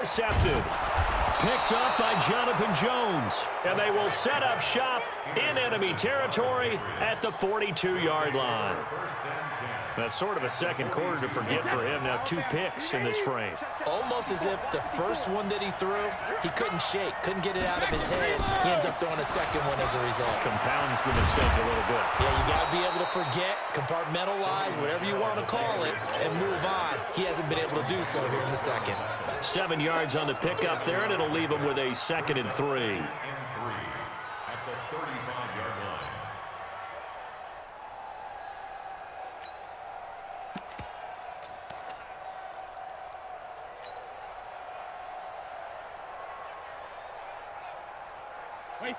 Intercepted. Picked up by Jonathan Jones. And they will set up shop in enemy territory at the 42-yard line. That's sort of a second quarter to forget for him. Now 2 picks in this frame. Almost as if the first one that he threw, he couldn't shake, couldn't get it out of his head. He ends up throwing a second one as a result. Compounds the mistake a little bit. Yeah, you got to be able to forget, compartmentalize, whatever you want to call it, and move on. He hasn't been able to do so here in the second. 7 yards on the pickup there, and it'll leave him with a 2nd and 3.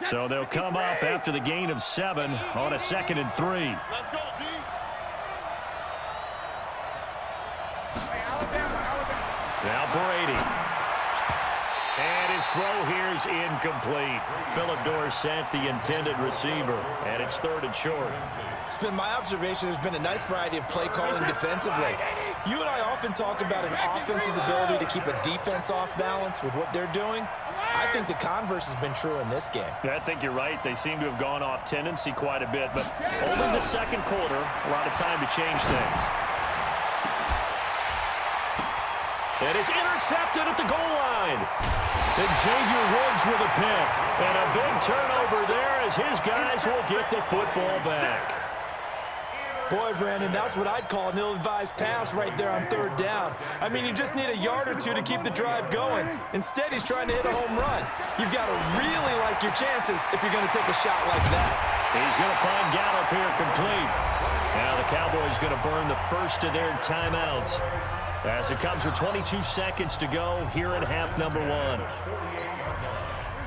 So they'll come up after the gain of 7 on a 2nd and 3. Let's go, D. Now Brady. And his throw here is incomplete. Philip Dorsett, the intended receiver. And it's 3rd and short. It's been my observation there's been a nice variety of play calling defensively. You and I often talk about an offense's ability to keep a defense off balance with what they're doing. I think the converse has been true in this game. I think you're right. They seem to have gone off tendency quite a bit, but only the second quarter, a lot of time to change things. And it's intercepted at the goal line. Xavier Woods with a pick. And a big turnover there as his guys will get the football back. Boy, Brandon, that's what I'd call an ill-advised pass right there on 3rd down. I mean, you just need a yard or 2 to keep the drive going. Instead, he's trying to hit a home run. You've got to really like your chances if you're going to take a shot like that. He's going to find Gallup here complete. Now the Cowboys going to burn the first of their timeouts as it comes with 22 seconds to go here in half number 1.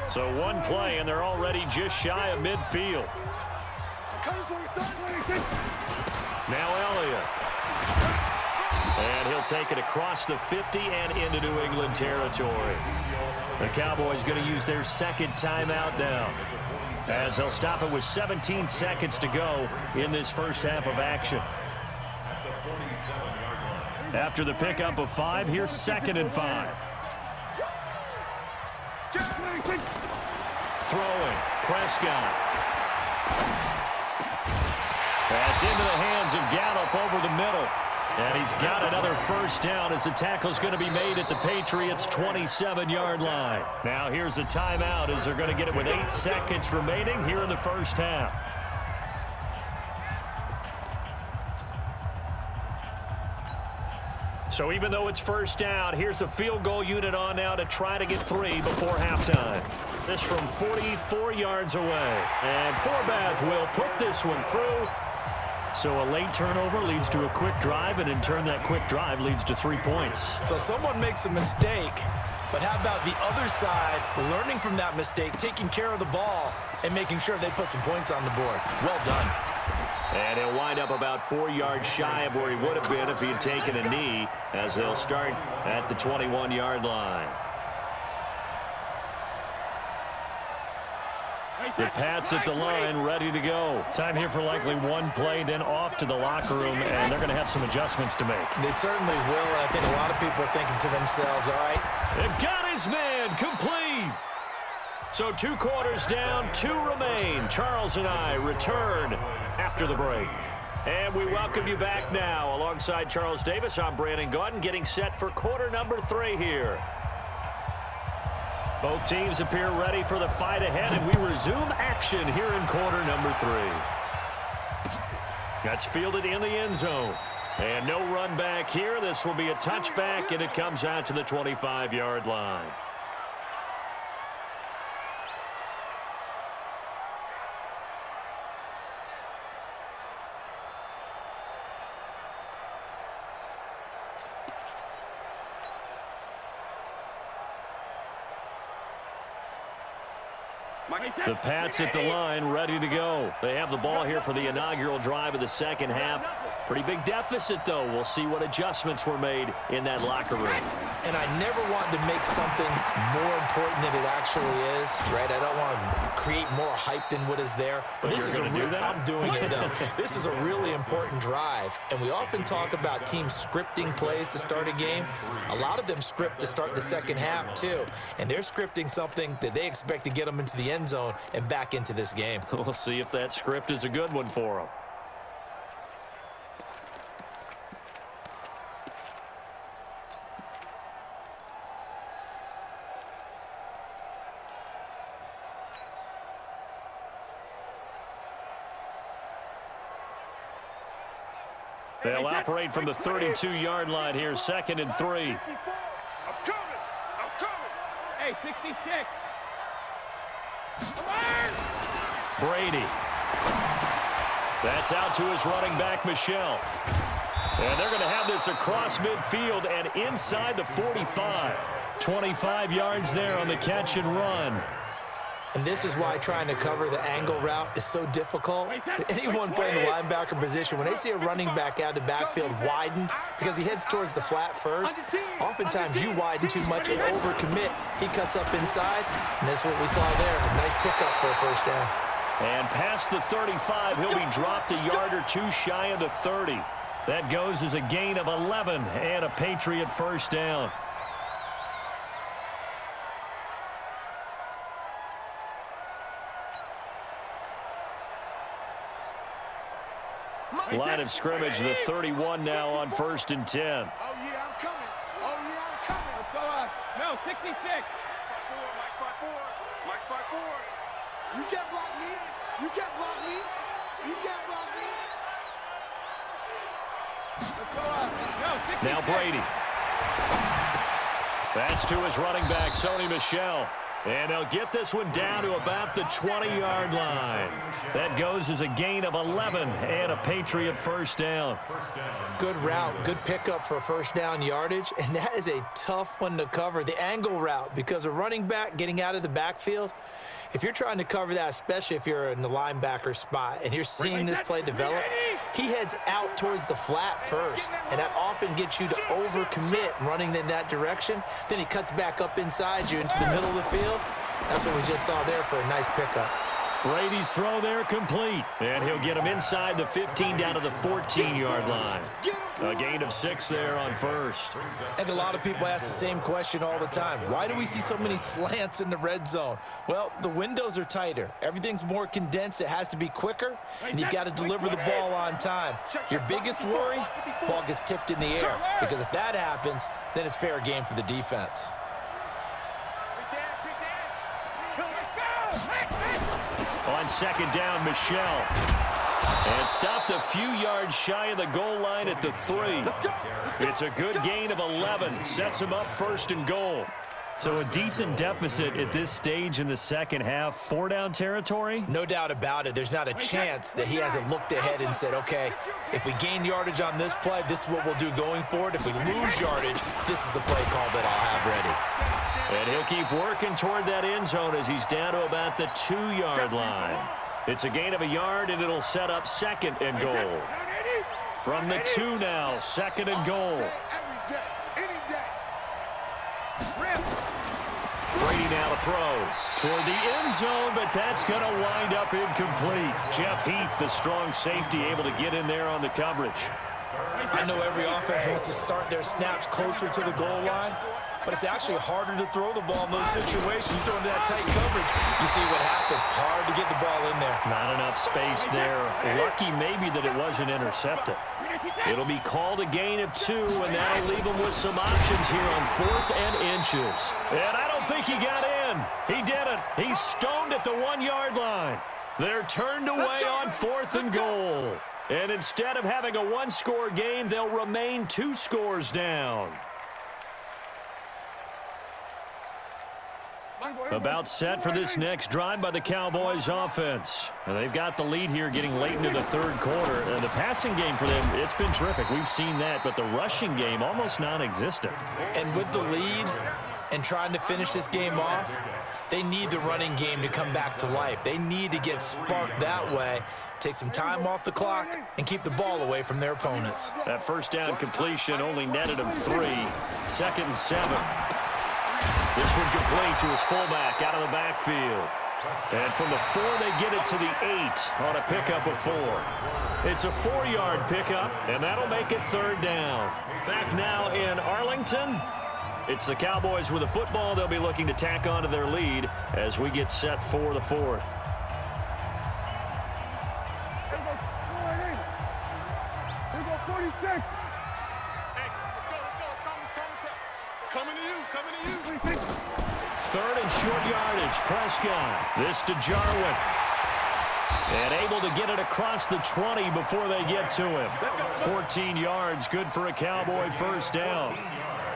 So 1 play, and they're already just shy of midfield. Now Elliott. And he'll take it across the 50 and into New England territory. The Cowboys going to use their 2nd timeout now, as they'll stop it with 17 seconds to go in this first half of action. After the pickup of 5, here's 2nd and 5. Throwing. Prescott. That's into the hands of Gallup over the middle. And he's got another first down as the tackle's going to be made at the Patriots' 27-yard line. Now here's a timeout as they're going to get it with 8 seconds remaining here in the first half. So even though it's first down, here's the field goal unit on now to try to get 3 before halftime. This from 44 yards away. And Forbath will put this one through. So a late turnover leads to a quick drive, and in turn that quick drive leads to 3 points. So someone makes a mistake, but how about the other side learning from that mistake, taking care of the ball, and making sure they put some points on the board? Well done. And he'll wind up about 4 yards shy of where he would have been if he had taken a knee, as they'll start at the 21-yard line. The Pats at the line, ready to go. Time here for likely 1 play, then off to the locker room, and they're going to have some adjustments to make. They certainly will, and I think a lot of people are thinking to themselves, all right. They've got his man complete. So 2 quarters down, 2 remain. Charles and I return after the break. And we welcome you back now. Alongside Charles Davis, I'm Brandon Gaudin, getting set for quarter number 3 here. Both teams appear ready for the fight ahead, and we resume action here in quarter number 3. That's fielded in the end zone. And no run back here. This will be a touchback, and it comes out to the 25-yard line. The Pats at the line, ready to go. They have the ball here for the inaugural drive of the second half. Pretty big deficit, though. We'll see what adjustments were made in that locker room. And I never want to make something more important than it actually is, right? I don't want to create more hype than what is there. But this is I'm doing it, though. This is a really important drive. And we often talk about teams scripting plays to start a game. A lot of them script to start the second half, too. And they're scripting something that they expect to get them into the end zone and back into this game. We'll see if that script is a good one for them. They'll operate from the 32-yard line here, 2nd and 3. I'm coming. Hey, 66. Brady. That's out to his running back, Michelle. And they're going to have this across midfield and inside the 45. 25 yards there on the catch and run. And this is why trying to cover the angle route is so difficult. Anyone playing the linebacker position, when they see a running back out of the backfield widen because he heads towards the flat first, oftentimes you widen too much and overcommit. He cuts up inside, and that's what we saw there. A nice pickup for a first down. And past the 35, he'll be dropped a yard or two shy of the 30. That goes as a gain of 11 and a Patriot first down. Line of scrimmage, the 31 now on 1st and 10. Oh, yeah, I'm coming. Let's go up. No, 66. Mike 5-4. You can't block me. Let's go up. No, 66. Now Brady. That's to his running back, Sony Michel. And they'll get this one down to about the 20-yard line. That goes as a gain of 11 and a Patriot first down. Good route, good pickup for first down yardage, and that is a tough one to cover, the angle route, because a running back getting out of the backfield, if you're trying to cover that, especially if you're in the linebacker spot and you're seeing this play develop, he heads out towards the flat first, and that often gets you to overcommit running in that direction. Then he cuts back up inside you into the middle of the field. That's what we just saw there for a nice pickup. Brady's throw there complete, and he'll get him inside the 15 down to the 14-yard line. A gain of 6 there on first. And a lot of people ask the same question all the time. Why do we see so many slants in the red zone? Well, the windows are tighter. Everything's more condensed. It has to be quicker, and you've got to deliver the ball on time. Your biggest worry, ball gets tipped in the air, because if that happens, then it's fair game for the defense. On 2nd down, Michel. And stopped a few yards shy of the goal line at the 3. It's a good gain of 11. Sets him up 1st and goal. So a decent deficit at this stage in the second half. 4-down territory? No doubt about it. There's not a chance that he hasn't looked ahead and said, okay, if we gain yardage on this play, this is what we'll do going forward. If we lose yardage, this is the play call that I'll have ready. And he'll keep working toward that end zone as he's down to about the 2-yard line. It's a gain of a yard, and it'll set up 2nd and goal. From the 2 now, 2nd and goal. Brady now to throw toward the end zone, but that's going to wind up incomplete. Jeff Heath, the strong safety, able to get in there on the coverage. I know every offense wants to start their snaps closer to the goal line, but it's actually harder to throw the ball in those situations. You throw into that tight coverage, you see what happens. Hard to get the ball in there. Not enough space there. Lucky maybe that it wasn't intercepted. It'll be called a gain of 2, and that'll leave him with some options here on 4th and inches. And I don't think he got in. He didn't. He's stoned at the 1-yard line. They're turned away on 4th and goal. And instead of having a 1-score game, they'll remain 2 scores down. About set for this next drive by the Cowboys offense. And they've got the lead here getting late into the 3rd quarter. And the passing game for them, it's been terrific. We've seen that, but the rushing game almost non-existent. And with the lead and trying to finish this game off, they need the running game to come back to life. They need to get sparked that way, take some time off the clock, and keep the ball away from their opponents. That first down completion only netted him 3. 2nd and 7. This one complete to his fullback out of the backfield. And from the 4, they get it to the 8 on a pickup of 4. It's a 4-yard pickup, and that'll make it 3rd down. Back now in Arlington. It's the Cowboys with the football. They'll be looking to tack on to their lead as we get set for the 4th. Here we go, 46. Hey, let's go. Coming to you. 3rd and short yardage. Prescott. This to Jarwin. And able to get it across the 20 before they get to him. 14 yards, good for a Cowboy first down.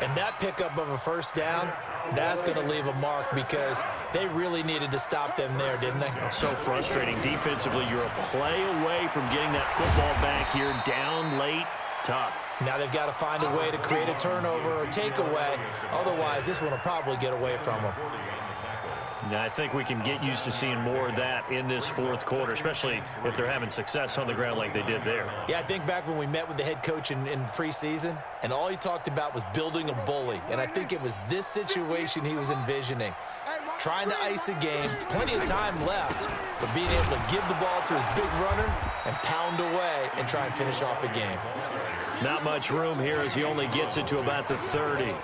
And that pickup of a first down, that's going to leave a mark because they really needed to stop them there, didn't they? So frustrating. Defensively, you're a play away from getting that football back here. Down late, tough. Now they've got to find a way to create a turnover or takeaway. Otherwise, this one will probably get away from them. Now, I think we can get used to seeing more of that in this 4th quarter, especially if they're having success on the ground like they did there. Yeah, I think back when we met with the head coach in preseason, and all he talked about was building a bully. And I think it was this situation he was envisioning. Trying to ice a game, plenty of time left, but being able to give the ball to his big runner and pound away and try and finish off a game. Not much room here as he only gets it to about the 30.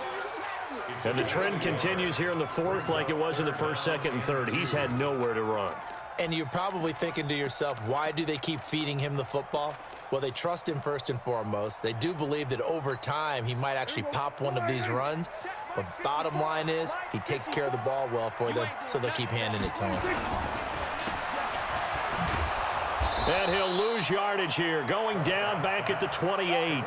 And the trend continues here in the 4th like it was in the 1st, 2nd, and 3rd. He's had nowhere to run. And you're probably thinking to yourself, why do they keep feeding him the football? Well, they trust him first and foremost. They do believe that over time he might actually pop one of these runs. But bottom line is he takes care of the ball well for them, so they'll keep handing it to him. And he'll lose yardage here, going down back at the 28.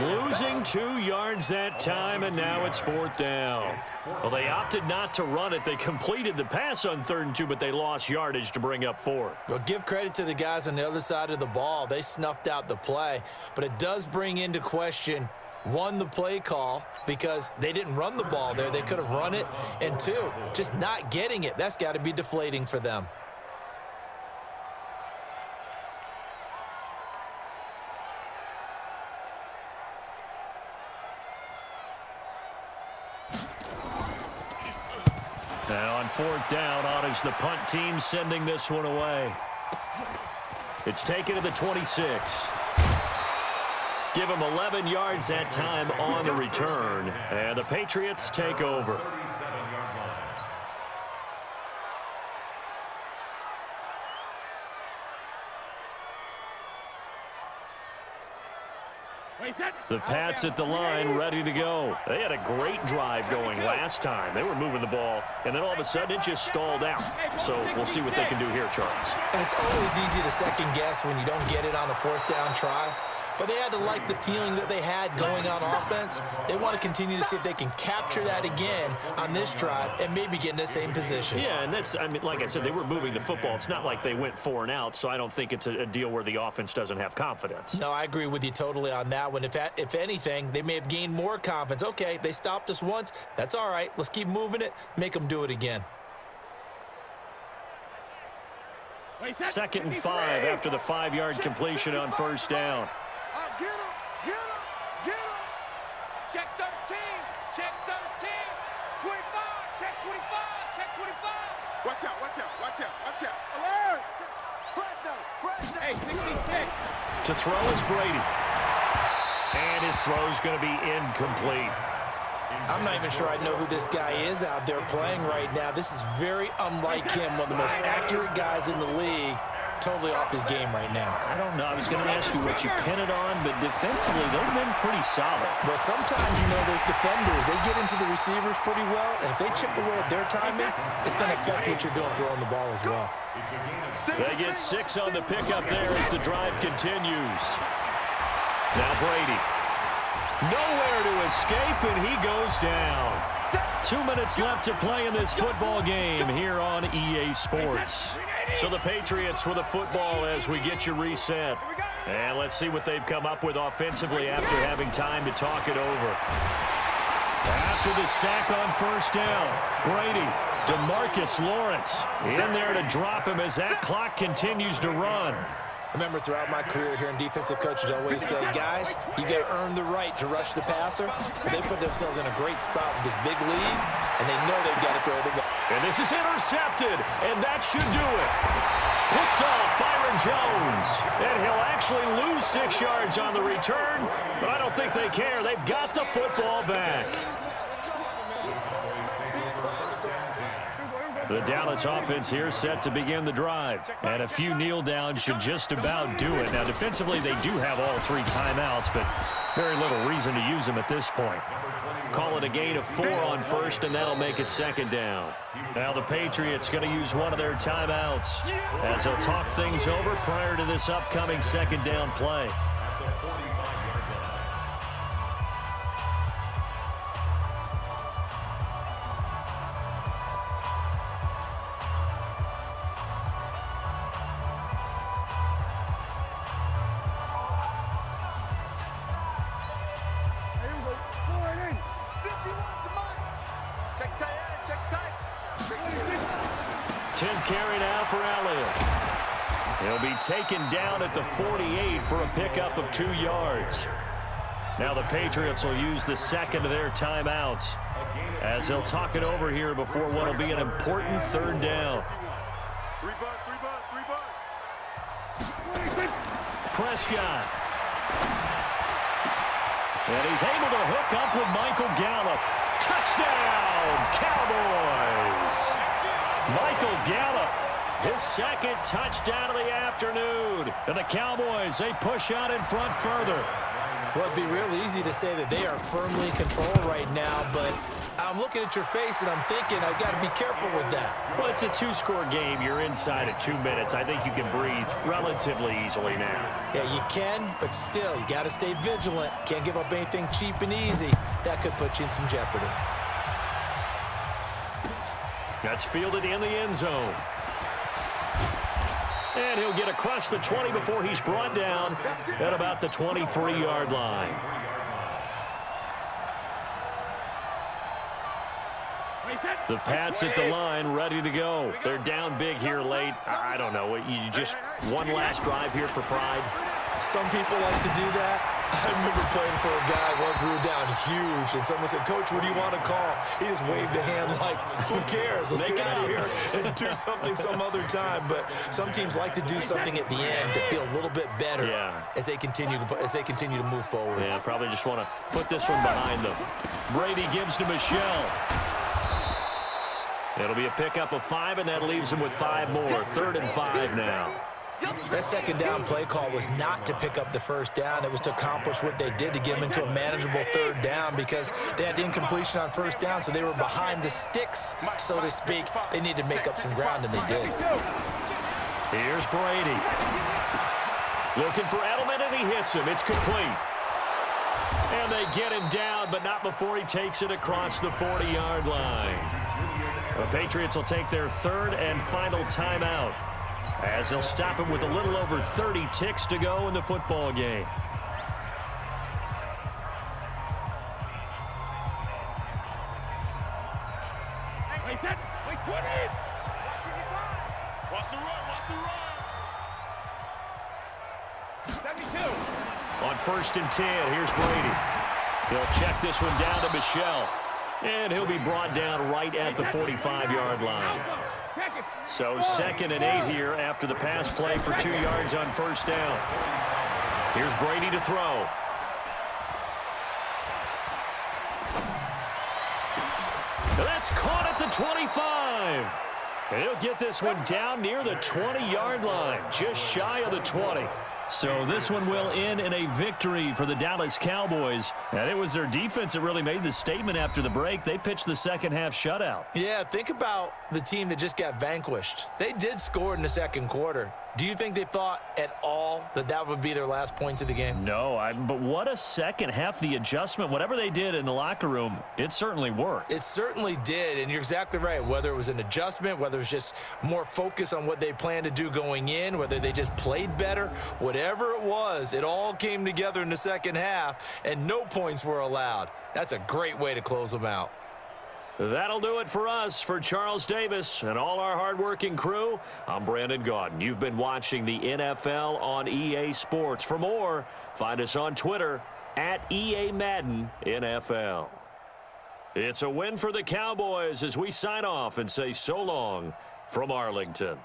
Losing 2 yards that time, and now it's 4th down. Well, they opted not to run it. They completed the pass on 3rd and 2, but they lost yardage to bring up 4th. Well, give credit to the guys on the other side of the ball. They snuffed out the play, but it does bring into question, 1, the play call, because they didn't run the ball there. They could have run it, and 2, just not getting it. That's got to be deflating for them. Now on 4th down, on is the punt team sending this one away. It's taken to the 26. Give him 11 yards that time on the return. And the Patriots take over. The Pats at the line, ready to go. They had a great drive going last time. They were moving the ball, and then all of a sudden it just stalled out. So we'll see what they can do here, Charles. And it's always easy to second guess when you don't get it on a 4th down try. But they had to like the feeling that they had going on offense. They want to continue to see if they can capture that again on this drive and maybe get in the same position. Yeah, and that's, I mean, like I said, they were moving the football. It's not like they went 4 and out, so I don't think it's a deal where the offense doesn't have confidence. No, I agree with you totally on that one. If anything, they may have gained more confidence. Okay, they stopped us once. That's all right. Let's keep moving it. Make them do it again. 2nd and 5 after the 5-yard completion on 1st down. Get him, get him, get him. Check 13, check 13. 25, check 25, check 25. Watch out, watch out, watch out, watch out. Alert! Press down. Hey, 66. To throw is Brady. And his throw's going to be incomplete. I'm not even sure I know who this guy is out there playing right now. This is very unlike him, one of the most accurate guys in the league. Totally off his game right now. I don't know. I was going to ask you what you pin it on, but defensively, they've been pretty solid. Well, sometimes, you know, those defenders, they get into the receivers pretty well, and if they chip away at their timing, it's going to affect what you're doing throwing the ball as well. They get 6 on the pickup there as the drive continues. Now Brady. Nowhere to escape, and he goes down. 2 minutes left to play in this football game here on EA Sports. So the Patriots with the football as we get you reset. And let's see what they've come up with offensively after having time to talk it over. After the sack on 1st down, Brady DeMarcus Lawrence in there to drop him as that clock continues to run. Remember, throughout my career here in defensive coaches always say, guys, you got to earn the right to rush the passer. But they put themselves in a great spot with this big lead, and they know they've got to throw the ball. And this is intercepted, and that should do it. Picked off Byron Jones. And he'll actually lose 6 yards on the return, but I don't think they care. They've got the football back. The Dallas offense here set to begin the drive. And a few kneel downs should just about do it. Now, defensively, they do have all 3 timeouts, but very little reason to use them at this point. Call it a gain of 4 on first, and that'll make it 2nd down. Now the Patriots going to use one of their timeouts as they'll talk things over prior to this upcoming 2nd down play. Taken down at the 48 for a pickup of 2 yards. Now the Patriots will use the 2nd of their timeouts as they'll talk it over here before what will be an important 3rd down. Prescott. And he's able to hook up with Michael Gallup. Touchdown, Cowboys! Michael Gallup. His 2nd touchdown of the afternoon. And the Cowboys, they push out in front further. Well, it'd be real easy to say that they are firmly in control right now, but I'm looking at your face and I'm thinking I've got to be careful with that. Well, it's a 2-score game. You're inside at 2 minutes. I think you can breathe relatively easily now. Yeah, you can, but still, you got to stay vigilant. Can't give up anything cheap and easy. That could put you in some jeopardy. That's fielded in the end zone. And he'll get across the 20 before he's brought down at about the 23-yard line. The Pats at the line, ready to go. They're down big here late. I don't know. You just one last drive here for pride? Some people like to do that. I remember playing for a guy once. We were down huge, and someone said, "Coach, what do you want to call?" He just waved a hand like, "Who cares? Let's get out of here and do something some other time." But some teams like to do something at the end to feel a little bit better as they continue to move forward. Yeah, probably just want to put this one behind them. Brady gives to Michelle. It'll be a pickup of 5, and that leaves him with 5 more. 3rd and 5 now. That 2nd down play call was not to pick up the 1st down. It was to accomplish what they did to get them into a manageable 3rd down because they had incompletion on 1st down, so they were behind the sticks, so to speak. They needed to make up some ground, and they did. Here's Brady. Looking for Edelman, and he hits him. It's complete. And they get him down, but not before he takes it across the 40-yard line. The Patriots will take their 3rd and final timeout as they'll stop him with a little over 30 ticks to go in the football game. Watch the run, watch the run. 72. On 1st and 10, here's Brady. He'll check this one down to Michelle. And he'll be brought down right at the 45-yard line. So 2nd and 8 here after the pass play for 2 yards on 1st down. Here's Brady to throw. That's caught at the 25. And he'll get this one down near the 20-yard line, just shy of the 20. So this one will end in a victory for the Dallas Cowboys. And it was their defense that really made the statement after the break. They pitched the 2nd half shutout. Yeah, think about the team that just got vanquished. They did score in the 2nd quarter. Do you think they thought at all that that would be their last points of the game? No, but what a 2nd half. The adjustment, whatever they did in the locker room, it certainly worked. It certainly did, and you're exactly right. Whether it was an adjustment, whether it was just more focus on what they planned to do going in, whether they just played better, whatever it was, it all came together in the 2nd half, and no points were allowed. That's a great way to close them out. That'll do it for us. For Charles Davis and all our hardworking crew, I'm Brandon Gaudin. You've been watching the NFL on EA Sports. For more, find us on Twitter at EA Madden NFL. It's a win for the Cowboys as we sign off and say so long from Arlington.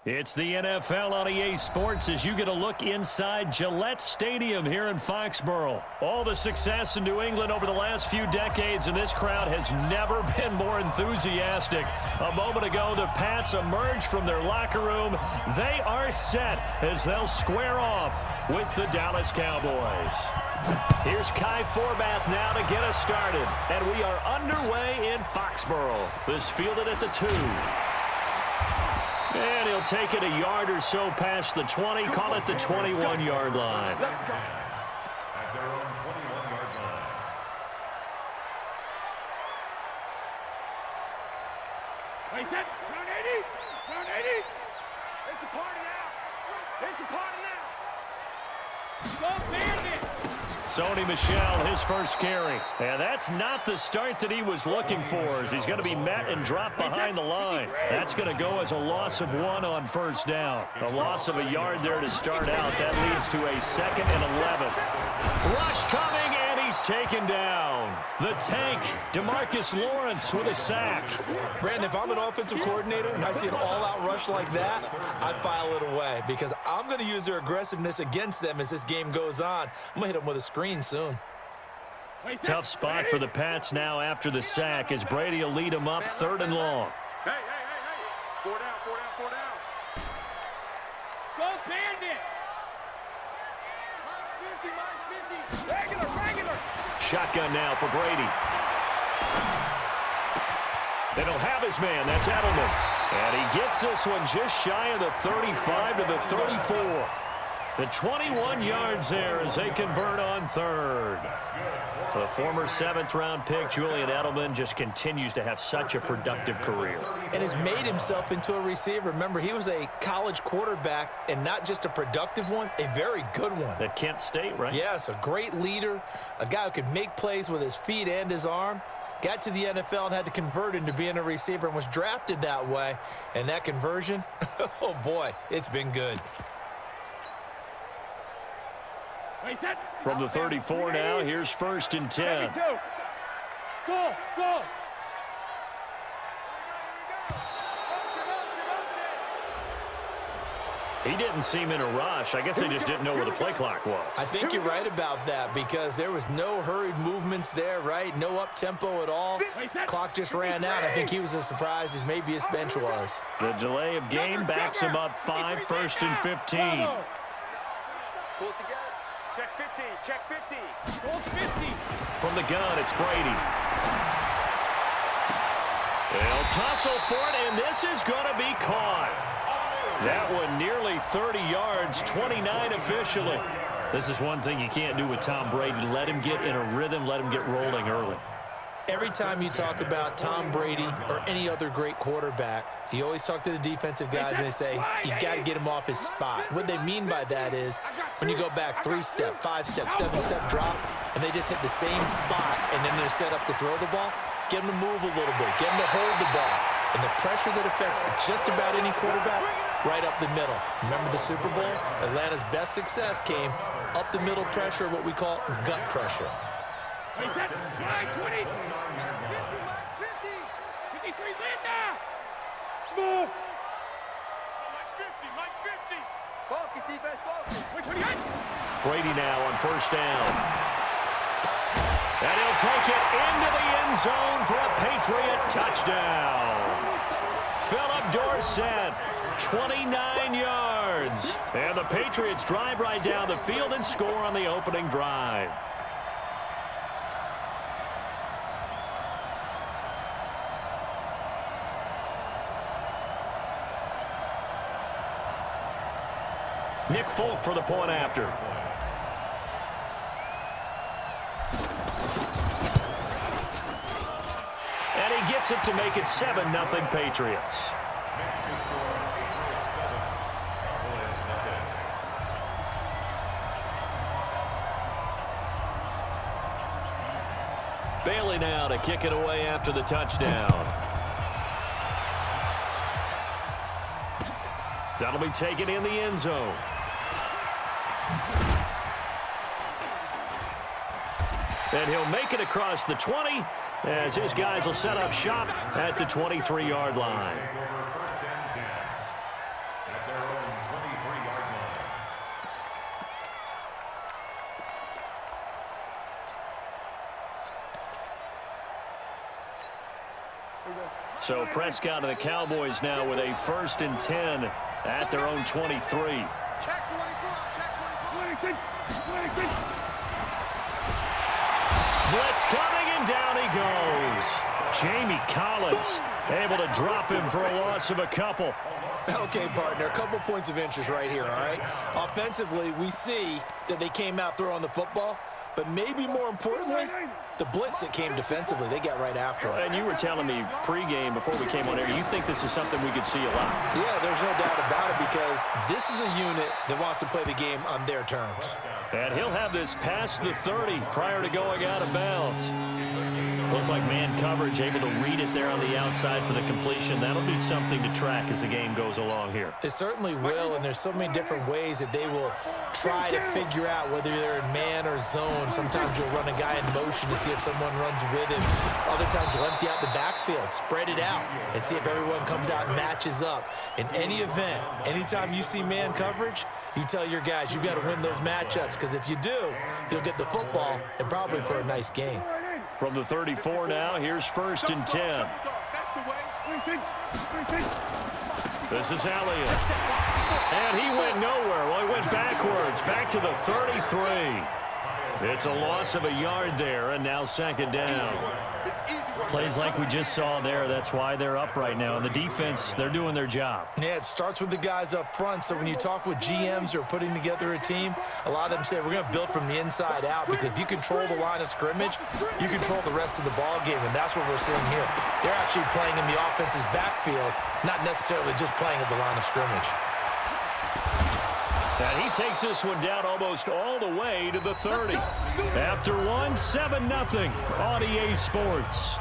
It's the NFL on EA Sports as you get a look inside Gillette Stadium here in Foxborough. All the success in New England over the last few decades, and this crowd has never been more enthusiastic. A moment ago, the Pats emerged from their locker room. They are set as they'll square off with the Dallas Cowboys. Here's Kai Forbath now to get us started, and we are underway in Foxborough. This fielded at the 2. And he'll take it a yard or so past the 20, call it the 21-yard line. Let's go. At their own 21-yard line. Wait, that. Round 80. Round 80. It's a party now. It's a party now. Go Bandit. Sony Michel, his first carry. And that's not the start that he was looking for, as he's going to be met and dropped behind the line. That's going to go as a loss of 1 on first down. A loss of a yard there to start out. That leads to a 2nd and 11. Rush coming, and he's taken down. The tank, DeMarcus Lawrence with a sack. Brandon, if I'm an offensive coordinator and I see an all-out rush like that, I file it away because I'm going to use their aggressiveness against them as this game goes on. I'm going to hit them with a screen soon. Tough spot for the Pats now after the sack as Brady will lead them up 3rd and long. Hey. 4 down, 4 down, 4 down. Go Bandit. Minus 50, minus 50. Regular. Shotgun now for Brady. And he'll have his man. That's Edelman. And he gets this one just shy of the 35 to the 34. The 21 yards there as they convert on third. The former seventh-round pick, Julian Edelman, just continues to have such a productive career. And has made himself into a receiver. Remember, he was a college quarterback, and not just a productive one, a very good one. At Kent State, right? Yes, a great leader, a guy who could make plays with his feet and his arm. Got to the NFL and had to convert into being a receiver and was drafted that way. And that conversion, oh boy, it's been good. From the 34 now, here's 1st and 10. Go, go. He didn't seem in a rush. I guess they just didn't know where the play clock was. I think you're right about that because there was no hurried movements there, right? No up-tempo at all. Clock just ran out. I think he was as surprised as maybe his bench was. The delay of game backs him up 5, 1st and 15. Pull it together. Check 50, check 50. Hold 50. From the gun, it's Brady. They'll tussle for it, and this is going to be caught. That one nearly 30 yards, 29 officially. This is one thing you can't do with Tom Brady. Let him get in a rhythm, let him get rolling early. Every time you talk about Tom Brady or any other great quarterback, you always talk to the defensive guys and they say, you got to get him off his spot. What they mean by that is when you go back 3-step, 5-step, 7-step drop, and they just hit the same spot and then they're set up to throw the ball, get them to move a little bit, get them to hold the ball. And the pressure that affects just about any quarterback, right up the middle. Remember the Super Bowl? Atlanta's best success came up the middle pressure, what we call gut pressure. 20. 50, Mike 50. 53, Linda. Smooth. Mike 50, Mike 50. Focus, defense, focus. Brady now on 1st down. And he'll take it into the end zone for a Patriot touchdown. Philip Dorsett, 29 yards. And the Patriots drive right down the field and score on the opening drive. Nick Folk for the point after. And he gets it to make it 7-0 Patriots. Bailey now to kick it away after the touchdown. That'll be taken in the end zone. And he'll make it across the 20 as his guys will set up shop at the 23-yard line. So Prescott and the Cowboys now with a 1st and 10 at their own 23. Check 24, check 24. Blitz coming, and down he goes. Jamie Collins able to drop him for a loss of a couple. Okay, partner, a couple points of interest right here, all right? Offensively, we see that they came out throwing the football, but maybe more importantly, the blitz that came defensively, they got right after it. And you were telling me pregame before we came on air, you think this is something we could see a lot? Yeah, there's no doubt about it because this is a unit that wants to play the game on their terms. And he'll have this past the 30 prior to going out of bounds. Looked like man coverage, able to read it there on the outside for the completion. That'll be something to track as the game goes along here. It certainly will, and there's so many different ways that they will try to figure out whether they're in man or zone. Sometimes you'll run a guy in motion to see if someone runs with him. Other times you'll empty out the backfield, spread it out, and see if everyone comes out and matches up. In any event, anytime you see man coverage, you tell your guys you've got to win those matchups, because if you do, you'll get the football and probably for a nice game. From the 34 now, here's 1st and 10. This is Elliott. And he went nowhere. Well, he went backwards, back to the 33. It's a loss of a yard there, and now second down. Plays like we just saw there, that's why they're up right now. And the defense, they're doing their job. Yeah, it starts with the guys up front. So when you talk with GMs who are putting together a team, a lot of them say we're going to build from the inside out, because if you control the line of scrimmage, you control the rest of the ball game, and that's what we're seeing here. They're actually playing in the offense's backfield, not necessarily just playing at the line of scrimmage. And he takes this one down almost all the way to the 30. After one, 7-0 on EA Sports.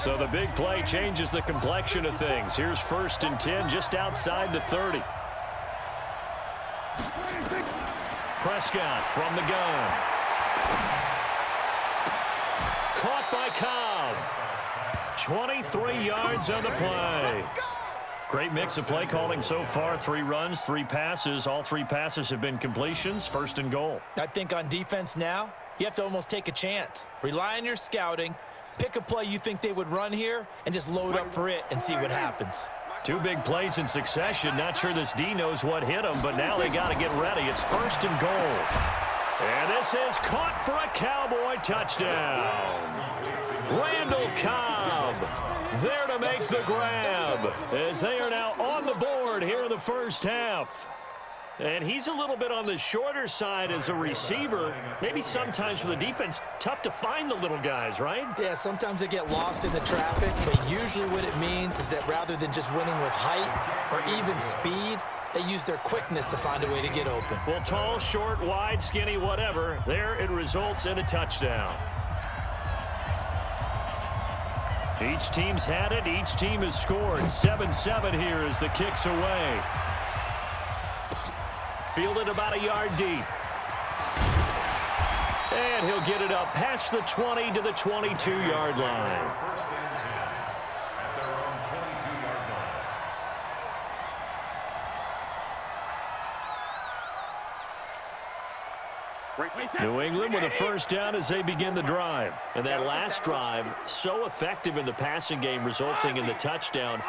So the big play changes the complexion of things. Here's 1st and 10 just outside the 30. Prescott from the gun. Caught by Cobb. 23 yards on the play. Great mix of play calling so far. 3 runs, 3 passes. All 3 passes have been completions. 1st and goal. I think on defense now, you have to almost take a chance. Rely on your scouting. Pick a play you think they would run here and just load up for it and see what happens. 2 big plays in succession. Not sure this D knows what hit him, but now they got to get ready. It's 1st and goal. And this is caught for a Cowboy touchdown. Randall Cobb there to make the grab as they are now on the board here in the first half. And he's a little bit on the shorter side as a receiver. Maybe sometimes for the defense, tough to find the little guys, right? Yeah, sometimes they get lost in the traffic, but usually what it means is that rather than just winning with height or even speed, they use their quickness to find a way to get open. Well, tall, short, wide, skinny, whatever, there it results in a touchdown. Each team's had it. Each team has scored. 7-7 here as the kick's away. Fielded about a yard deep. And he'll get it up past the 20 to the 22-yard line. New England with a first down as they begin the drive. And that last drive, so effective in the passing game, resulting in the touchdown.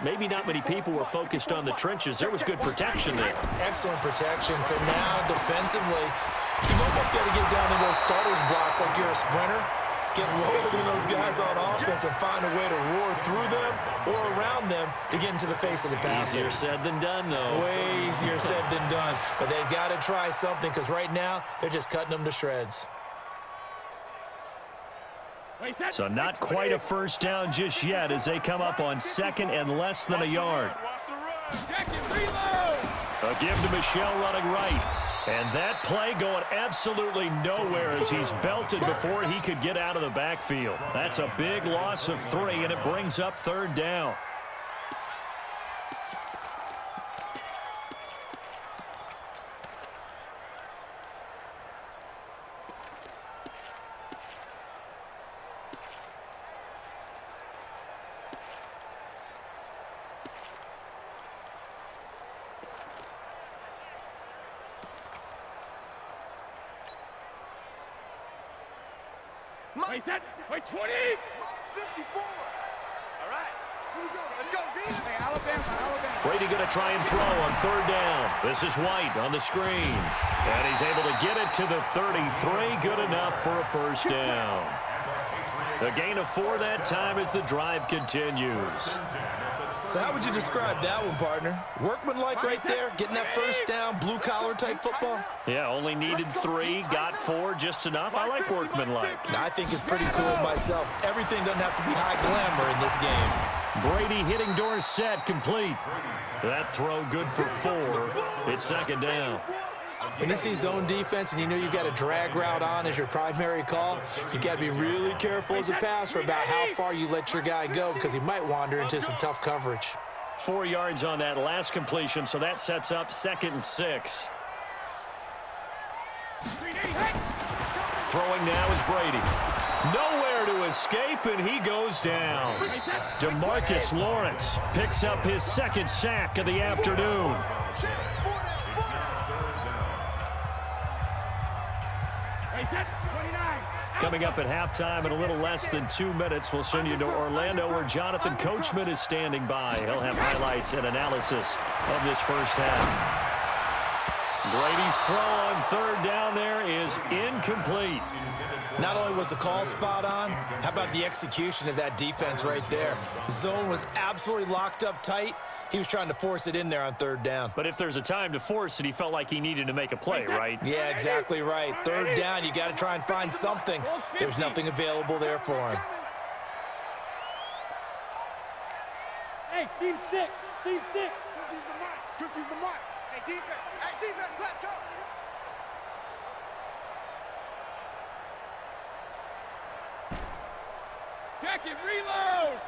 Maybe not many people were focused on the trenches. There was good protection there. Excellent protection. So now defensively, you've almost got to get down to those starters blocks like you're a sprinter. Get lower than those guys on offense and find a way to roar through them or around them to get into the face of the passer. Easier said than done, though. Way easier said than done. But they've got to try something, because right now they're just cutting them to shreds. So not quite a first down just yet as they come up on 2nd and less than a yard. A give to Michel running right. And that play going absolutely nowhere as he's belted before he could get out of the backfield. That's a big loss of 3, and it brings up 3rd down. Wait, 20! 54! All right, here we go. Let's go, hey, Alabama. Brady going to try and throw on 3rd down. This is White on the screen. And he's able to get it to the 33. Good enough for a first down. A gain of 4 that time as the drive continues. So how would you describe that one, partner? Workmanlike right there, getting that first down, blue-collar type football? Yeah, only needed 3, got 4, just enough. I like workmanlike. I think it's pretty cool myself. Everything doesn't have to be high glamour in this game. Brady hitting Dorsett complete. That throw good for 4. It's 2nd down. When you see zone defense and you know you've got a drag route on as your primary call, you got to be really careful as a passer about how far you let your guy go, because he might wander into some tough coverage. 4 yards on that last completion, so that sets up 2nd and 6. Throwing now is Brady. Nowhere to escape, and he goes down. DeMarcus Lawrence picks up his 2nd sack of the afternoon. Coming up at halftime in a little less than 2 minutes, we'll send you to Orlando where Jonathan Coachman is standing by. He'll have highlights and analysis of this first half. Brady's throw on third down there is incomplete. Not only was the call spot on, how about the execution of that defense right there? Zone was absolutely locked up tight. He was trying to force it in there on third down. But if there's a time to force it, he felt like he needed to make a play, right? Yeah, exactly right. Third down, you got to try and find something. There's nothing available there for him. Hey, seam 6. Seam 6. 50's the mark. 50's the mark. Hey, defense, let's go. Check it, reload.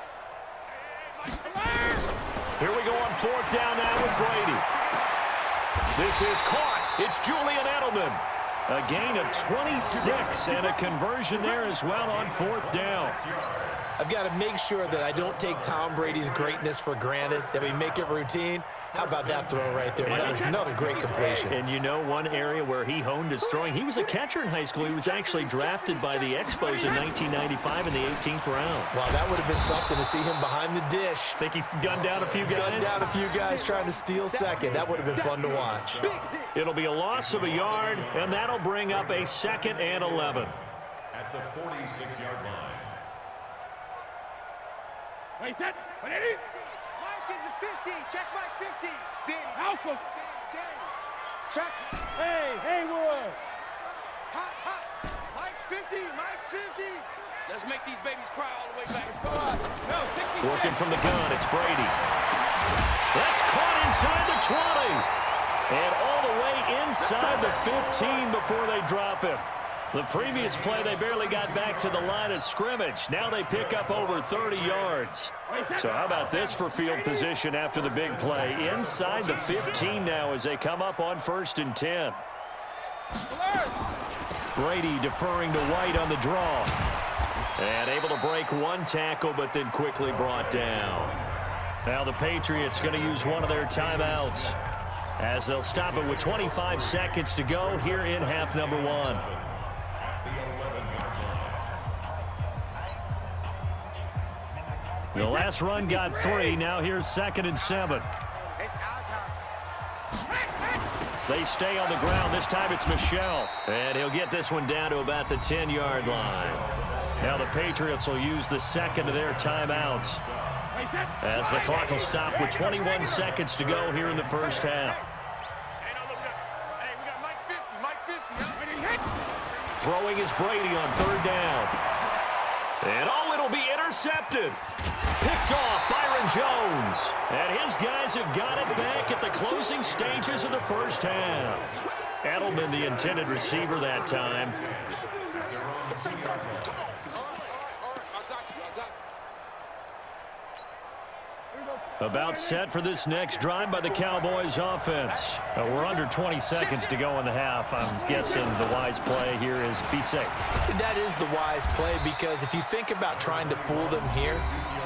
Here we go on fourth down now with Brady. This is caught. It's Julian Edelman. A gain of 26 and a conversion there as well on fourth down. I've got to make sure that I don't take Tom Brady's greatness for granted, that we make it routine. How about that throw right there? Another great completion. And you know one area where he honed his throwing, he was a catcher in high school. He was actually drafted by the Expos in 1995 in the 18th round. Wow, that would have been something to see him behind the dish. Think he's gunned down a few guys? Gunned down a few guys trying to steal second. That would have been fun to watch. It'll be a loss of a yard, and that'll bring up a 2nd and 11. At the 46-yard line. Wait, set. Mike is a 50. Check Mike 50. Danny. Alpha. Danny. Check. Hey, Haywood. Hot. Mike's 50. Mike's 50. Let's make these babies cry all the way back. No, 50. Working from the gun, it's Brady. That's caught inside the 20. And all the way inside the 15 before they drop him. The previous play, they barely got back to the line of scrimmage. Now they pick up over 30 yards. So how about this for field position after the big play? Inside the 15 now as they come up on 1st and 10. Brady deferring to White on the draw. And able to break one tackle, but then quickly brought down. Now the Patriots going to use one of their timeouts as they'll stop it with 25 seconds to go here in half number 1. The last run got 3. Now here's 2nd and 7. They stay on the ground. This time it's Michel. And he'll get this one down to about the 10-yard line. Now the Patriots will use the 2nd of their timeouts as the clock will stop with 21 seconds to go here in the first half. Throwing is Brady on 3rd down. And it'll be intercepted. Picked off Byron Jones. And his guys have got it back at the closing stages of the first half. Edelman, the intended receiver that time. About set for this next drive by the Cowboys offense. We're under 20 seconds to go in the half. I'm guessing the wise play here is be safe. That is the wise play because if you think about trying to fool them here,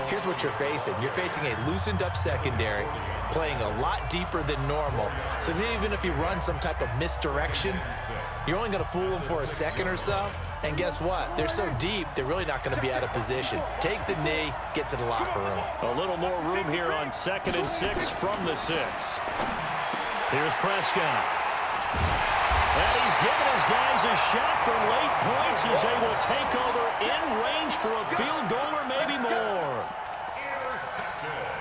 here's what you're facing. You're facing a loosened up secondary, playing a lot deeper than normal. So even if you run some type of misdirection, you're only going to fool them for a second or so. And guess what? They're so deep, they're really not going to be out of position. Take the knee, get to the locker room. A little more room here on 2nd and 6 from the 6. Here's Prescott. And he's giving his guys a shot for late points as they will take over in range for a field goal or maybe more. Intercepted.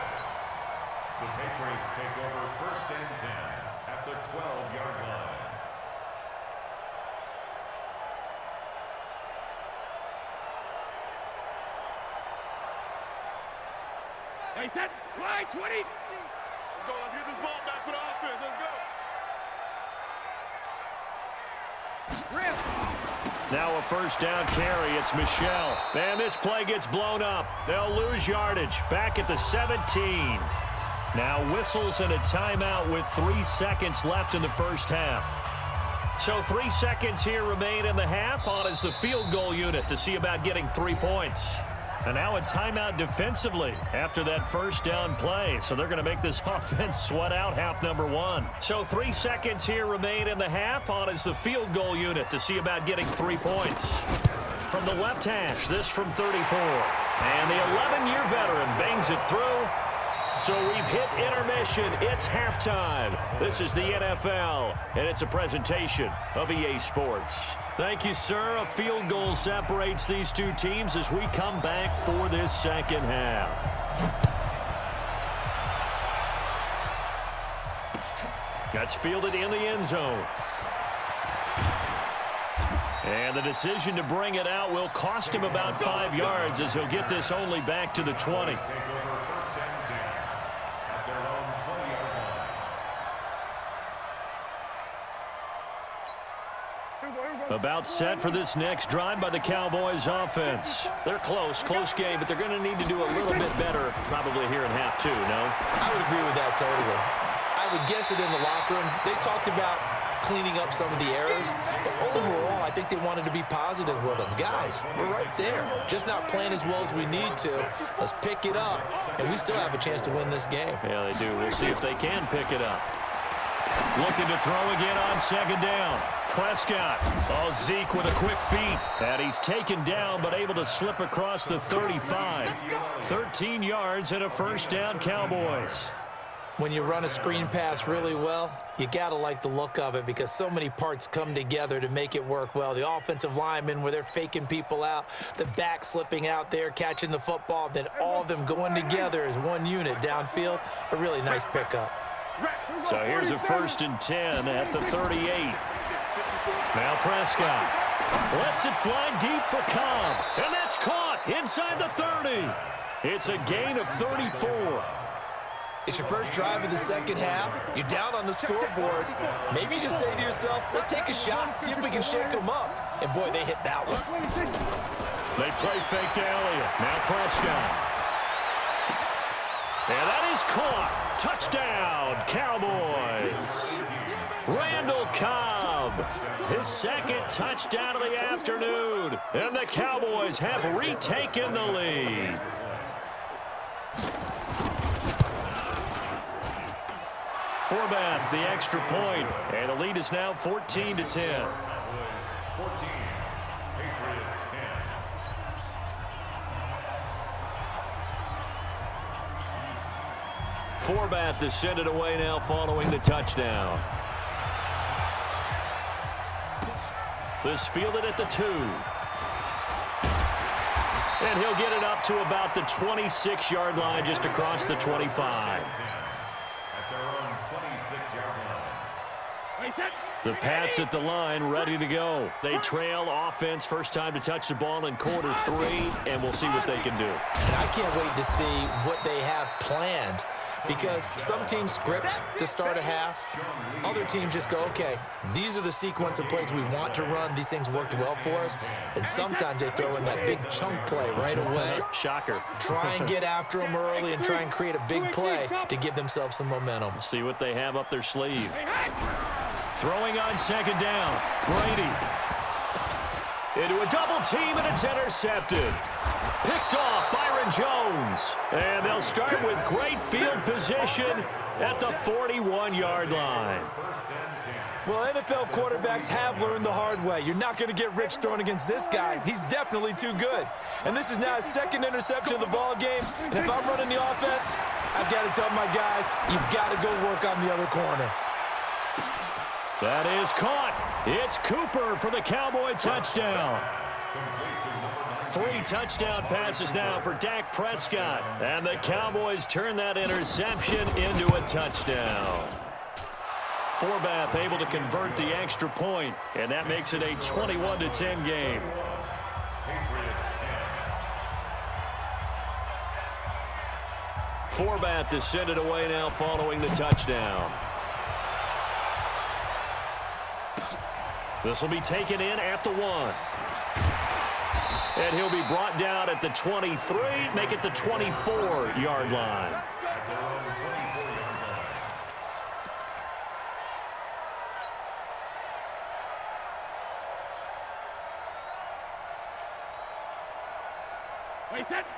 The Patriots take over 1st and 10 at the 12-yard line. Hey, set. Slide 20. Let's go. Let's get this ball back for the offense. Let's go. Now a 1st down carry. It's Michel. And this play gets blown up. They'll lose yardage. Back at the 17. Now whistles and a timeout with 3 seconds left in the first half. So 3 seconds here remain in the half on as the field goal unit to see about getting 3 points. And now a timeout defensively after that 1st down play. So they're going to make this offense sweat out half number 1. So 3 seconds here remain in the half on as the field goal unit to see about getting 3 points. from the left hash, this from 34. And the 11-year veteran bangs it through. So we've hit intermission. It's halftime. This is the NFL, and it's a presentation of EA Sports. Thank you, sir. A field goal separates these two teams as we come back for this second half. That's fielded in the end zone. And the decision to bring it out will cost him about 5 yards as he'll get this only back to the 20. About set for this next drive by the Cowboys offense. They're close game, but they're going to need to do a little bit better probably here in half two, no? I would agree with that totally. I would guess it in the locker room. They talked about cleaning up some of the errors, but overall, I think they wanted to be positive with them. Guys, we're right there. Just not playing as well as we need to. Let's pick it up, and we still have a chance to win this game. Yeah, they do. We'll see if they can pick it up. Looking to throw again on second down. Prescott. Oh, Zeke with a quick feed. And he's taken down, but able to slip across the 35. 13 yards and a first down, Cowboys. When you run a screen pass really well, you got to like the look of it because so many parts come together to make it work well. The offensive linemen where they're faking people out, the back slipping out there, catching the football, then all of them going together as one unit downfield. A really nice pickup. So here's a 1st and 10 at the 38. Now Prescott lets it fly deep for Cobb, and that's caught inside the 30. It's a gain of 34. It's your first drive of the second half. You're down on the scoreboard. Maybe you just say to yourself, let's take a shot, see if we can shake them up. And boy, they hit that one. They play fake to Elliott. Now Prescott. And that is caught. Touchdown, Cowboys. Randall Cobb, his second touchdown of the afternoon. And the Cowboys have retaken the lead. Forbath, the extra point, and the lead is now 14-10. 14, Patriots 10. Forbath to send it away now following the touchdown. This fielded at the 2. And he'll get it up to about the 26-yard line just across the 25. The Pats at the line, ready to go. They trail offense, first time to touch the ball in quarter 3, and we'll see what they can do. And I can't wait to see what they have planned because some teams script to start a half. Other teams just go, okay, these are the sequence of plays we want to run. These things worked well for us. And sometimes they throw in that big chunk play right away. Shocker. Try and get after them early and try and create a big play to give themselves some momentum. See what they have up their sleeve. Throwing on second down. Brady. Into a double team, and it's intercepted. Picked off Byron Jones. And they'll start with great field position at the 41-yard line. Well, NFL quarterbacks have learned the hard way. You're not going to get rich throwing against this guy. He's definitely too good. And this is now his second interception of the ball game. And if I'm running the offense, I've got to tell my guys, you've got to go work on the other corner. That is caught. It's Cooper for the Cowboy touchdown. 3 touchdown passes now for Dak Prescott. And the Cowboys turn that interception into a touchdown. Forbath able to convert the extra point, and that makes it a 21-10 game. Forbath to send it away now following the touchdown. This will be taken in at the 1. And he'll be brought down at the 23, make it the 24-yard line.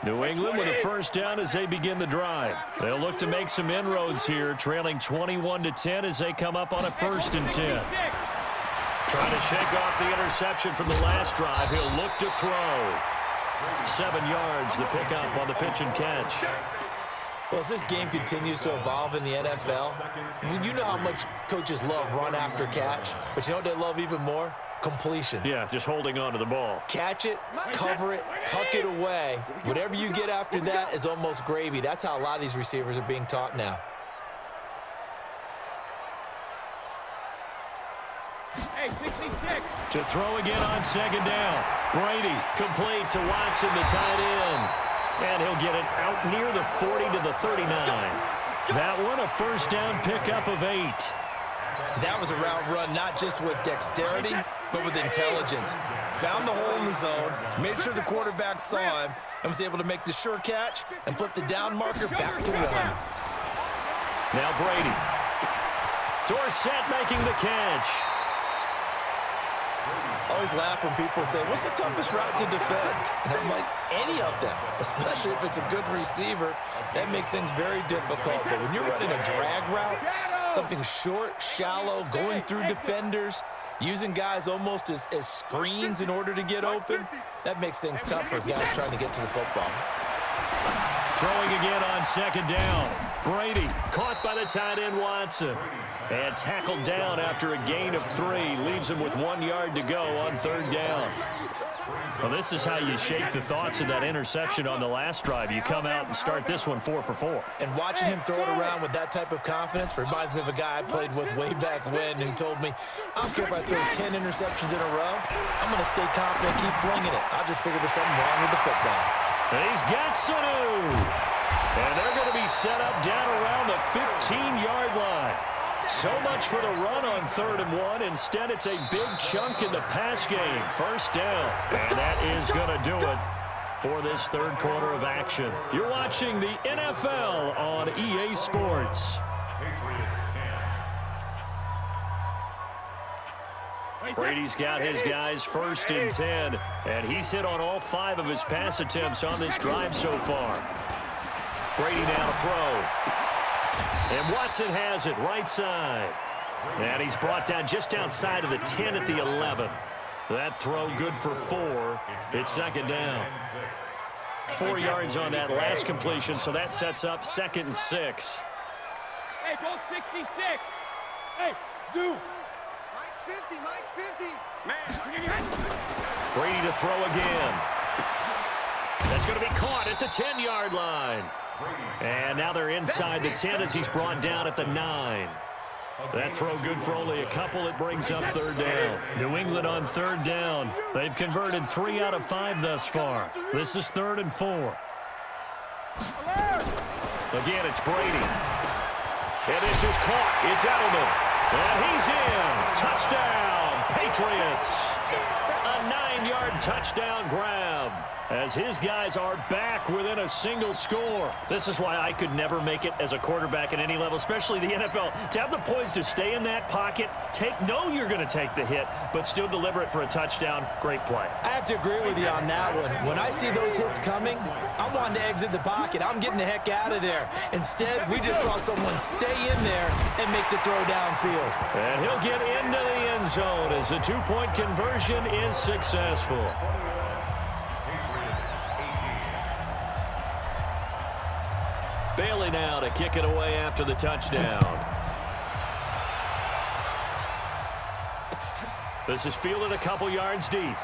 New England with a first down as they begin the drive. They'll look to make some inroads here, trailing 21-10 as they come up on a 1st and 10. Trying to shake off the interception from the last drive. He'll look to throw. 7 yards, the pickup on the pitch and catch. Well, as this game continues to evolve in the NFL, you know how much coaches love run after catch, but you know what they love even more? Completions. Yeah, just holding on to the ball. Catch it, cover it, tuck it away. Whatever you get after that is almost gravy. That's how a lot of these receivers are being taught now. Hey, 66. To throw again on second down. Brady complete to Watson, the tight end. And he'll get it out near the 40 to the 39. That one, a first down pickup of 8. That was a route run not just with dexterity, but with intelligence. Found the hole in the zone, made sure the quarterback saw him, and was able to make the sure catch and flip the down marker back to 1. Now Brady. Dorsett making the catch. Always laugh when people say, what's the toughest route to defend? And I'm like, any of them, especially if it's a good receiver. That makes things very difficult. But when you're running a drag route, something short, shallow, going through defenders, using guys almost as screens in order to get open, that makes things tough for guys trying to get to the football. Throwing again on second down. Brady caught by the tight end Watson. And tackled down after a gain of 3. Leaves him with 1 yard to go on third down. Well, this is how you shake the thoughts of that interception on the last drive. You come out and start this one 4 for 4. And watching him throw it around with that type of confidence reminds me of a guy I played with way back when who told me, I don't care if I throw 10 interceptions in a row. I'm going to stay confident, keep flinging it. I'll just figure there's something wrong with the football. And he's got Sanu. And they're going to be set up down around the 15-yard line. So much for the run on 3rd and 1. Instead, it's a big chunk in the pass game. First down. And that is going to do it for this third quarter of action. You're watching the NFL on EA Sports. Brady's got his guys 1st and 10. And he's hit on all 5 of his pass attempts on this drive so far. Brady now to throw. And Watson has it right side. And he's brought down just outside of the 10 at the 11. That throw good for 4. It's second down. 4 yards on that last completion, so that sets up 2nd and 6. Hey, go 66. Hey, Zoo. Mike's 50, Mike's 50. Man. Brady to throw again. That's going to be caught at the 10-yard line. And now they're inside the 10 as he's brought down at the 9. That throw good for only a couple. It brings up third down. New England on third down. They've converted 3 out of 5 thus far. This is 3rd and 4. Again, it's Brady. And this is caught. It's Edelman. And he's in. Touchdown, Patriots. A 9-yard touchdown grab, as his guys are back within a single score. This is why I could never make it as a quarterback at any level, especially the NFL. To have the poise to stay in that pocket, know you're going to take the hit, but still deliver it for a touchdown. Great play. I have to agree with you on that one. When I see those hits coming, I'm wanting to exit the pocket. I'm getting the heck out of there. Instead, we just saw someone stay in there and make the throw downfield. And he'll get into the end zone as the 2-point conversion is successful. Bailey now to kick it away after the touchdown. This is fielded a couple yards deep.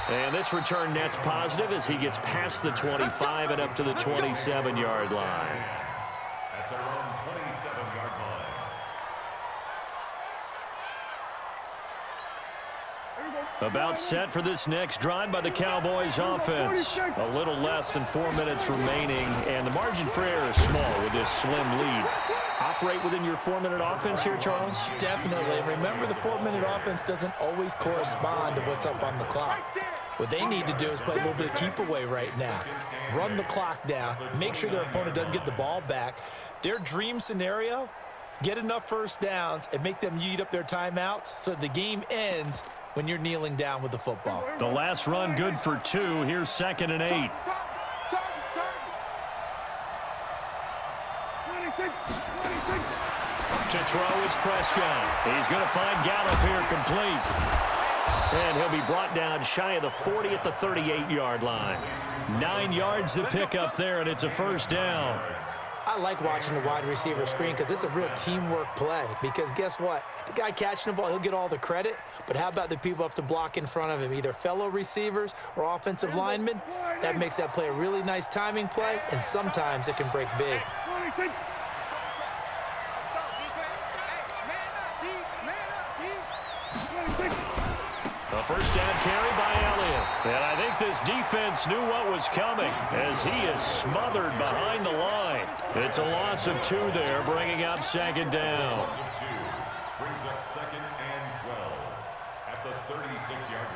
And this return net's positive as he gets past the 25 and up to the 27-yard line. At their own 27-yard line. About set for this next drive by the Cowboys offense. A little less than 4 minutes remaining, and the margin for error is small with this slim lead. Operate within your 4-minute offense here, Charles? Definitely. And remember, the 4-minute offense doesn't always correspond to what's up on the clock. What they need to do is play a little bit of keep away right now. Run the clock down. Make sure their opponent doesn't get the ball back. Their dream scenario, get enough first downs and make them eat up their timeouts so the game ends when you're kneeling down with the football. The last run good for 2. Here's 2nd and 8. 26. To throw is Prescott. He's going to find Gallup here complete. And he'll be brought down shy of the 40 at the 38-yard line. 9 yards to pick up there, and it's a first down. I like watching the wide receiver screen because it's a real teamwork play. Because guess what? The guy catching the ball, he'll get all the credit. But how about the people up to block in front of him, either fellow receivers or offensive linemen? That makes that play a really nice timing play, and sometimes it can break big. A first down carry by Elliott. And I think this defense knew what was coming as he is smothered behind the line. It's a loss of 2 there, bringing up second down. Brings up second and 12 at the 36-yard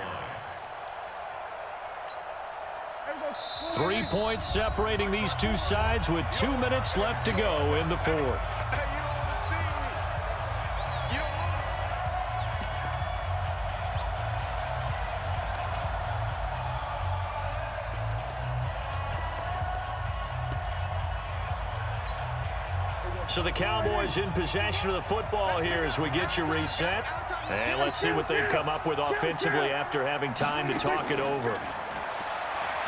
line. 3 points separating these two sides with 2 minutes left to go in the fourth. So the Cowboys in possession of the football here as we get you reset. And let's see what they've come up with offensively after having time to talk it over.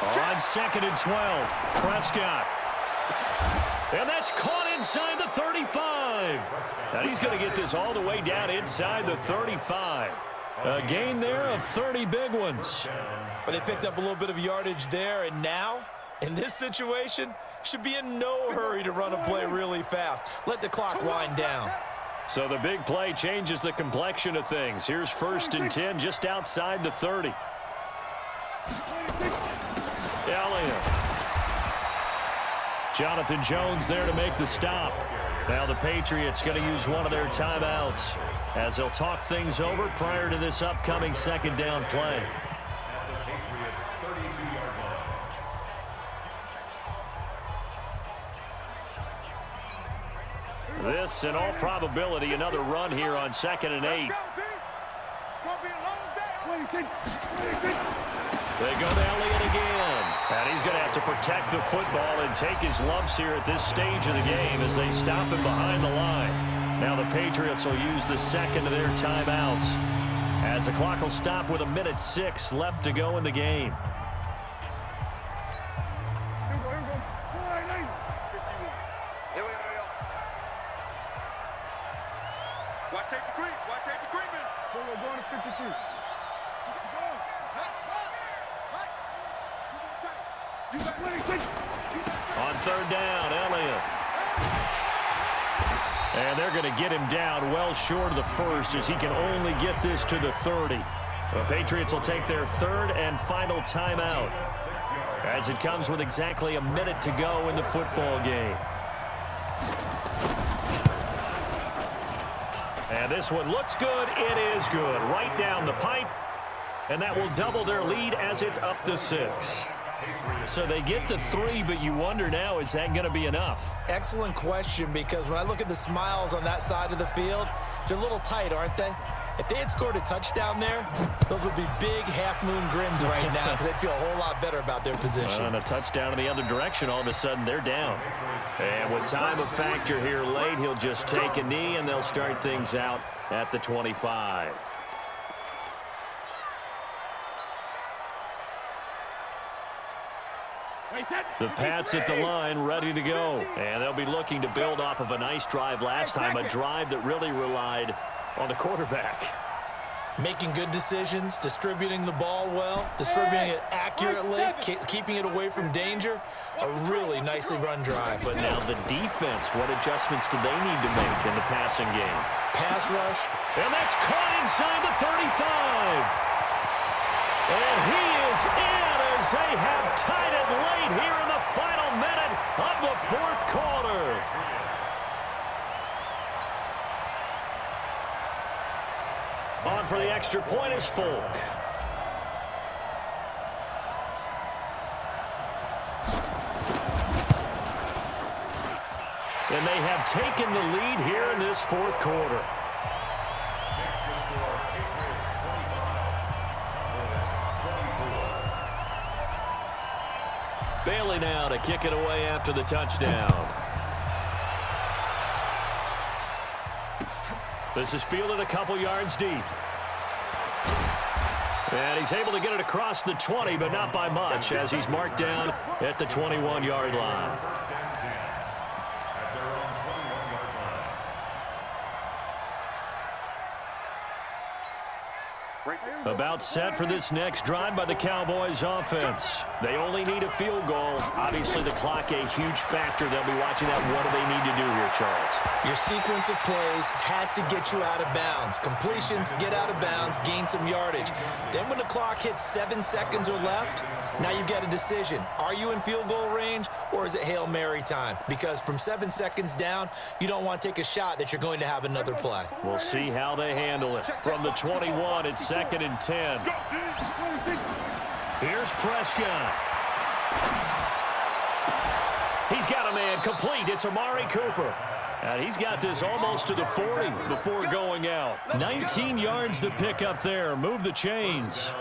On second and 12, Prescott. And that's caught inside the 35. Now he's going to get this all the way down inside the 35. A gain there of 30 big ones. But they picked up a little bit of yardage there, and now, in this situation, should be in no hurry to run a play really fast. Let the clock wind down. So the big play changes the complexion of things. Here's first and 10 just outside the 30. Elliott. Jonathan Jones there to make the stop. Now the Patriots going to use one of their timeouts as they'll talk things over prior to this upcoming second down play. This, in all probability, another run here on second and 8. They go to Elliott again. And he's going to have to protect the football and take his lumps here at this stage of the game as they stop him behind the line. Now the Patriots will use the second of their timeouts as the clock will stop with 1:06 left to go in the game. Watch safety creep. Watch safety creeping. We're going to 53. On third down, Elliott. And they're going to get him down well short of the first as he can only get this to the 30. The Patriots will take their third and final timeout as it comes with exactly 1 minute to go in the football game. And this one looks good. It is good. Right down the pipe. And that will double their lead as it's up to 6. So they get the 3, but you wonder now, is that going to be enough? Excellent question, because when I look at the smiles on that side of the field, they're a little tight, aren't they? If they had scored a touchdown there, those would be big half-moon grins right now because they'd feel a whole lot better about their position. On a touchdown in the other direction, all of a sudden they're down. And with time of factor here late, he'll just take a knee, and they'll start things out at the 25. The Pats at the line, ready to go. And they'll be looking to build off of a nice drive last time, a drive that really relied on the quarterback. Making good decisions, distributing the ball well, distributing it accurately, keeping it away from danger. A really nicely run drive. But now the defense, what adjustments do they need to make in the passing game? Pass rush. And that's caught inside the 35. And he is in as they have tied it late here in the final minute of the fourth quarter. On for the extra point is Folk. And they have taken the lead here in this fourth quarter. Bailey now to kick it away after the touchdown. This is fielded a couple yards deep. And he's able to get it across the 20, but not by much, as he's marked down at the 21-yard line. First and 10 at their own 21-yard line. About set for this next drive by the Cowboys offense. They only need a field goal. Obviously, the clock a huge factor. They'll be watching that. What do they need to do here, Charles? Your sequence of plays has to get you out of bounds. Completions, get out of bounds, gain some yardage. Then when the clock hits 7 seconds or left, now you get a decision. Are you in field goal range, or is it Hail Mary time? Because from 7 seconds down, you don't want to take a shot that you're going to have another play. We'll see how they handle it. From the 21, it's 2nd and 10. Here's Prescott. He's got a man complete. It's Amari Cooper. And he's got this almost to the 40 before going out. 19 yards to pick up there. Move the chains.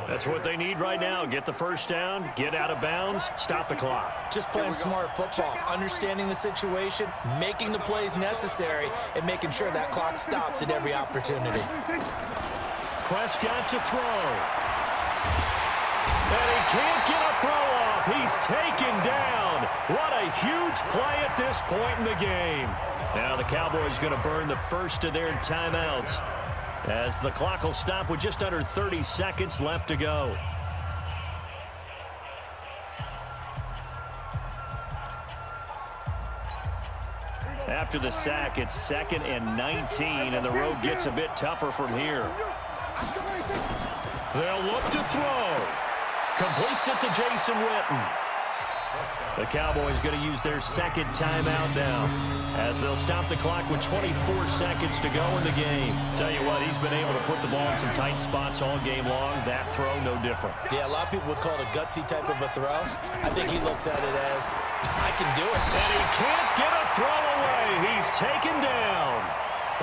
That's what they need right now. Get the first down, get out of bounds, stop the clock. Just playing smart football, understanding the situation, making the plays necessary, and making sure that clock stops at every opportunity. Prescott to throw. And he can't get a throw off. He's taken down. What a huge play at this point in the game. Now the Cowboys going to burn the first of their timeouts, as the clock will stop with just under 30 seconds left to go. After the sack, it's 2nd and 19, and the road gets a bit tougher from here. They'll look to throw. Completes it to Jason Witten. The Cowboys going to use their second timeout now, as they'll stop the clock with 24 seconds to go in the game. Tell you what, he's been able to put the ball in some tight spots all game long. That throw, no different. Yeah, a lot of people would call it a gutsy type of a throw. I think he looks at it as, I can do it. And he can't get a throw away. He's taken down.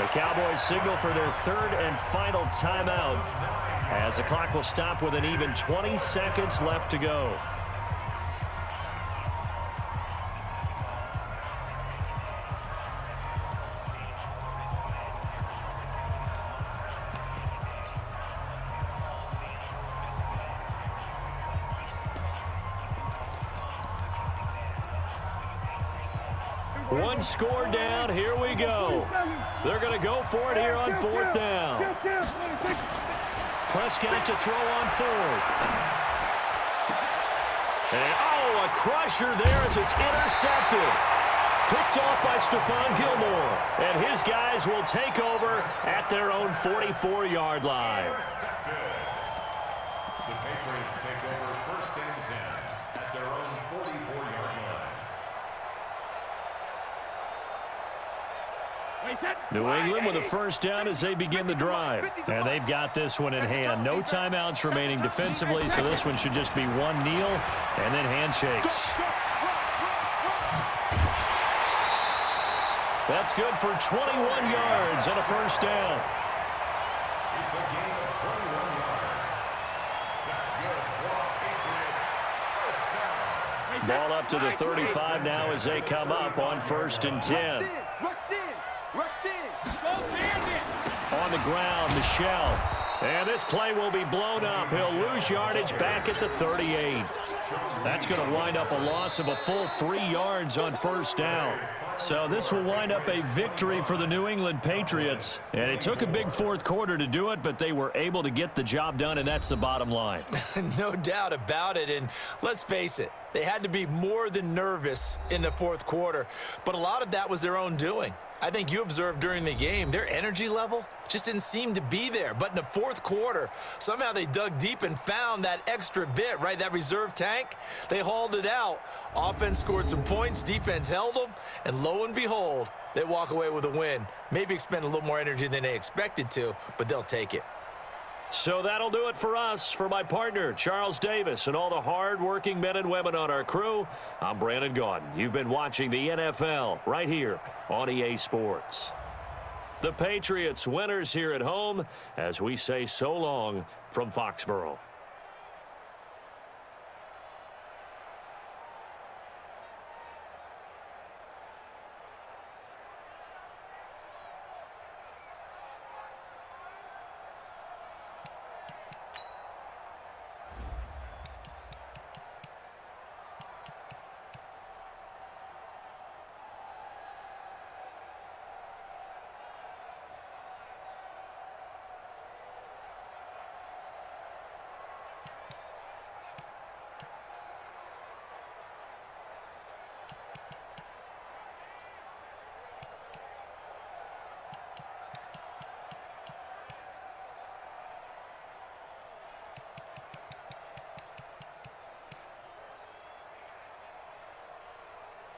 The Cowboys signal for their third and final timeout, as the clock will stop with an even 20 seconds left to go. One score down. Here we go. They're going to go for it here on 4th down. Prescott to throw on 4th. And, oh, a crusher there as it's intercepted. Picked off by Stephon Gilmore. And his guys will take over at their own 44-yard line. The Patriots take over 1st and 10 at their own 44-yard line. New England with a first down as they begin the drive. And they've got this one in hand. No timeouts remaining defensively, so this one should just be one kneel and then handshakes. That's good for 21 yards and a first down. It's a gain of 21 yards. That's good for Patriots. First down. Ball up to the 35 now as they come up on 1st and 10. On the ground, Michelle. And this play will be blown up. He'll lose yardage back at the 38. That's going to wind up a loss of a full 3 yards on 1st down. So this will wind up a victory for the New England Patriots. And it took a big 4th quarter to do it, but they were able to get the job done, and that's the bottom line. No doubt about it. And let's face it, they had to be more than nervous in the 4th quarter. But a lot of that was their own doing. I think you observed during the game, their energy level just didn't seem to be there. But in the 4th quarter, somehow they dug deep and found that extra bit, right? That reserve tank. They hauled it out. Offense scored some points. Defense held them. And lo and behold, they walk away with a win. Maybe expend a little more energy than they expected to, but they'll take it. So that'll do it for us. For my partner, Charles Davis, and all the hard-working men and women on our crew, I'm Brandon Gaudin. You've been watching the NFL right here on EA Sports. The Patriots winners here at home as we say so long from Foxborough.